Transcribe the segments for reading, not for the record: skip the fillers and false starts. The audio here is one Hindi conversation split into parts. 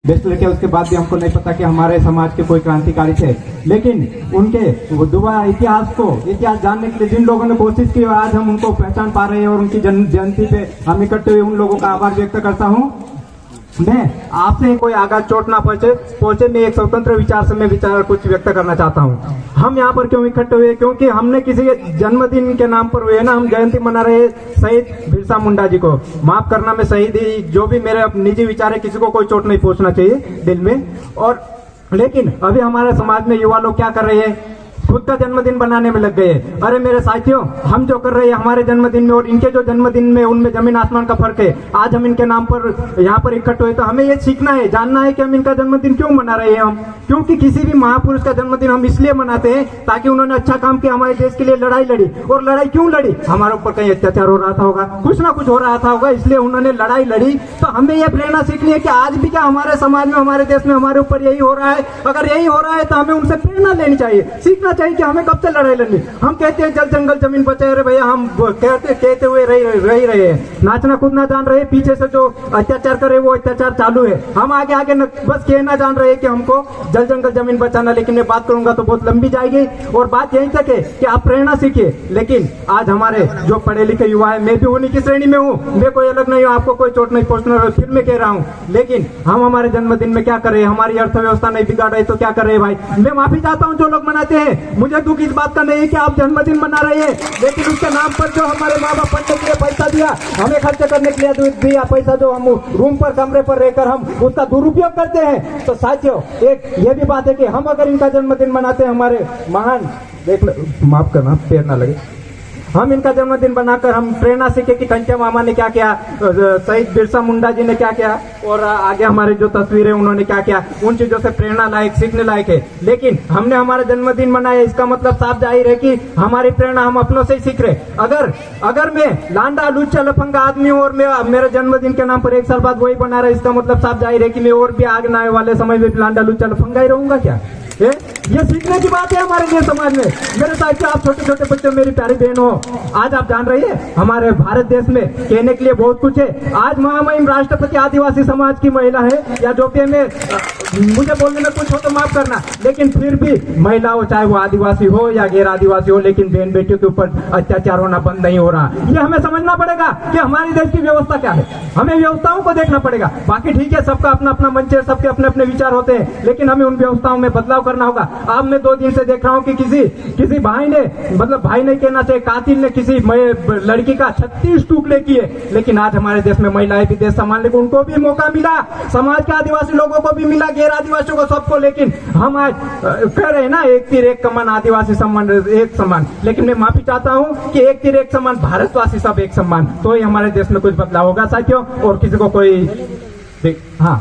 बेस्ट लड़के, उसके बाद भी हमको नहीं पता कि हमारे समाज के कोई क्रांतिकारी थे। लेकिन उनके वो दुबा इतिहास जानने के लिए जिन लोगों ने कोशिश की, आज हम उनको पहचान पा रहे हैं और उनकी जयंती पे हम इकट्ठे हुए उन लोगों का आभार व्यक्त करता हूँ। मैं आपसे कोई आघात चोट ना पहुंचे मैं एक स्वतंत्र विचार से मैं विचार कुछ व्यक्त करना चाहता हूं। हम यहाँ पर क्यों इकट्ठे हुए, क्योंकि हमने किसी के जन्मदिन के नाम पर हुए ना, हम जयंती मना रहे शहीद बिरसा मुंडा जी को। माफ करना, मैं शहीदी जो भी मेरे निजी विचार है, किसी को कोई चोट नहीं पहुंचना चाहिए दिल में। और लेकिन अभी हमारे समाज में युवा लोग क्या कर रहे हैं, खुद का जन्मदिन बनाने में लग गए। अरे मेरे साथियों, हम जो कर रहे हैं हमारे जन्मदिन में और इनके जो जन्मदिन में, उनमें जमीन आसमान का फर्क है। आज हम इनके नाम पर यहाँ पर इकट्ठे हुए तो हमें ये सीखना है, जानना है कि हम इनका जन्मदिन क्यों मना रहे हैं। हम क्योंकि किसी भी महापुरुष का जन्मदिन हम इसलिए मनाते हैं ताकि उन्होंने अच्छा काम किया, हमारे देश के लिए लड़ाई लड़ी। और लड़ाई क्यों लड़ी, हमारे ऊपर कहीं अत्याचार हो रहा था होगा, कुछ ना कुछ हो रहा था होगा, इसलिए उन्होंने लड़ाई लड़ी। तो हमें यह प्रेरणा सीखनी है कि आज भी क्या हमारे समाज में, हमारे देश में हमारे ऊपर यही हो रहा है। अगर यही हो रहा है तो हमें उनसे प्रेरणा लेनी चाहिए, सीखना चाहिए कि हमें कब से लड़ाई लड़नी। हम कहते हैं जल जंगल जमीन बचाए, अरे भैया हम कहते हुए रह रहे हैं, नाचना कूदना जान रहे हैं, पीछे से जो अत्याचार करे वो अत्याचार चालू है। हम आगे आगे बस कहना जान रहे हैं कि हमको जल जंगल जमीन बचाना, लेकिन मैं बात करूंगा तो बहुत लंबी जाएगी। और बात यही तक है कि आप प्रेरणा सीखिए। लेकिन आज हमारे जो पढ़े लिखे युवा है, मैं भी उन्हीं की श्रेणी में हूँ, मैं कोई अलग नहीं हूँ, आपको कोई चोट नहीं पहुंचना, फिर मैं कह रहा हूँ। लेकिन हम हमारे जन्मदिन में क्या कर रहे हैं, हमारी अर्थव्यवस्था नहीं बिगाड़ रहे तो क्या कर रहे हैं भाई। मैं माफी चाहता हूँ जो लोग मनाते हैं, मुझे दुख इस बात का नहीं है कि आप जन्मदिन मना रहे हैं, लेकिन उसके नाम पर जो हमारे माँ बाप पढ़ने के लिए पैसा दिया, हमें खर्च करने के लिए दिया पैसा, जो हम रूम पर कमरे पर रहकर हम उसका दुरुपयोग करते हैं। तो साथियों, एक ये भी बात है कि हम अगर इनका जन्मदिन मनाते हैं, हमारे महान, माफ करना पैर ना लगे, हम इनका जन्मदिन बनाकर हम प्रेरणा सीखे कि कंचे मामा ने क्या किया, शहीद बिरसा मुंडा जी ने क्या किया, और आगे हमारे जो तस्वीरें उन्होंने क्या किया, उन चीजों से प्रेरणा लायक, सीखने लायक है। लेकिन हमने हमारा जन्मदिन मनाया, इसका मतलब साफ जाहिर है कि हमारी प्रेरणा हम अपनों से ही सीख रहे। अगर मैं लांडा लुच्चा लफंगा आदमी हूँ और मैं मेरे जन्मदिन के नाम पर एक साल बाद वही बना रहा, इसका मतलब साफ जाहिर है कि मैं और भी आगे आने वाले समय में लांडा लुच्चा लफंगा ही रहूंगा क्या। ये सीखने की बात है हमारे लिए समाज में। मेरे साथ आप छोटे छोटे बच्चों, मेरी प्यारी बहन हो, आज आप जान रही है हमारे भारत देश में कहने के लिए बहुत कुछ है। आज महामहिम राष्ट्रपति आदिवासी समाज की महिला है, या जो भी मैं मुझे बोलने में कुछ हो तो माफ करना, लेकिन फिर भी महिला हो, चाहे वो आदिवासी हो या गैर आदिवासी हो, लेकिन बहन बेटियों के ऊपर अत्याचार होना बंद नहीं हो रहा। ये हमें समझना पड़ेगा कि हमारे देश की व्यवस्था क्या है, हमें व्यवस्थाओं को देखना पड़ेगा। बाकी ठीक है, सबका अपना अपना मंच है, सबके अपने अपने विचार होते हैं, लेकिन हमें उन व्यवस्थाओं में बदलाव करना होगा। अब मैं 2 दिन से देख रहा हूँ कि किसी भाई ने, मतलब भाई नहीं कहना चाहिए, कातिल ने किसी लड़की का 36 टुकड़े किए। लेकिन आज हमारे देश में महिलाएं भी देश संभालने को, उनको भी मौका मिला, समाज के आदिवासी लोगों को भी मिला, गैर आदिवासियों को, सबको। लेकिन हम आज कह रहे हैं ना, एक तीर एक कमान, आदिवासी सम्मान एक समान। लेकिन मैं माफी चाहता हूँ कि एक तीर एक समान, भारतवासी सब एक समान, तो ही हमारे देश में कुछ बदलाव होगा साथियों। और किसी को कोई, हाँ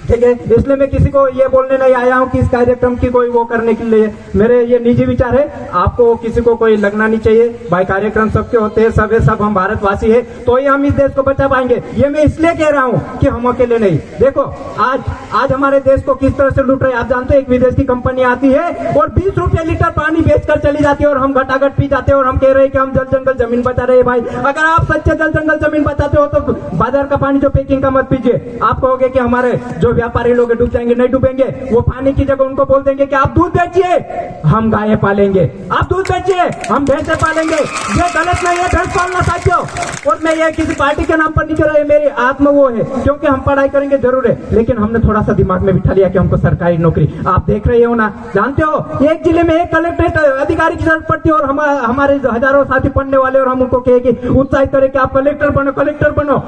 ठीक है, इसलिए मैं किसी को ये बोलने नहीं आया हूँ कि इस कार्यक्रम की कोई वो करने के लिए, मेरे ये निजी विचार है, आपको किसी को कोई लगना नहीं चाहिए भाई। कार्यक्रम सबके होते हैं, सब हम भारतवासी है, तो ही हम इस देश को बचा पाएंगे। ये मैं इसलिए कह रहा हूँ कि हम अकेले नहीं। देखो आज हमारे देश को किस तरह से लूट रहे हैं आप जानते हैं। एक विदेश की कंपनी आती है और 20 रुपए लीटर पानी बेचकर चली जाती है, और हम घटाघट पी जाते हैं, और हम कह रहे हैं कि हम जल जंगल जमीन बचा रहे हैं। भाई अगर आप सच्चे जल जंगल जमीन बचाते हो तो बाजार का पानी जो पैकिंग का मत पीजिए। आप कहोगे कि हमारे जो व्यापारी लोग डूब जाएंगे, नहीं डूबेंगे। वो पानी की जगह उनको बोल देंगे कि आप दूध बेचिए, हम गायें पालेंगे, आप दूध बेचिए, हम भैंसे पालेंगे। ये गलत नहीं है भैंस पालना साथियों। और मैं ये किसी पार्टी के नाम पर नहीं कर रहा है, मेरी आत्मा वो है, क्योंकि हम पढ़ाई करेंगे जरूर है, लेकिन हमने थोड़ा सा दिमाग में बिठा लिया कि हमको सरकारी नौकरी। आप देख रहे हो ना, जानते हो एक जिले में एक कलेक्ट्रेट अधिकारी की जरूरत पड़ती है, और हमारे हजारों साथी पढ़ने वाले, और हम उनको कहे उत्साहित करें कि आप कलेक्टर बनो, कलेक्टर बनो।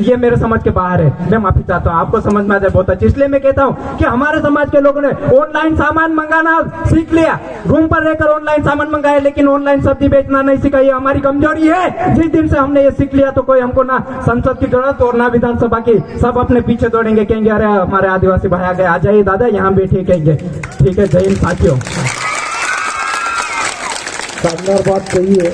ये मेरे समझ के बाहर है, मैं माफी चाहता हूँ, आपको समझ में आ जाए बहुत अच्छी। इसलिए मैं कहता हूं कि हमारे समाज के लोगों ने ऑनलाइन सामान मंगाना सीख लिया, रूम पर रहकर ऑनलाइन सामान मंगाया, लेकिन ऑनलाइन सब्जी बेचना नहीं सीखा। ये हमारी कमजोरी है। जिस दिन से हमने ये सीख लिया तो कोई हमको ना संसद की जरूरत और ना विधानसभा की। सब अपने पीछे दौड़ेंगे, कहेंगे अरे हमारे आदिवासी भाई आ गए, आ जाइए दादा यहाँ बैठिए, कहेंगे ठीक है। जय हिंद साथियों। शानदार बात कही है।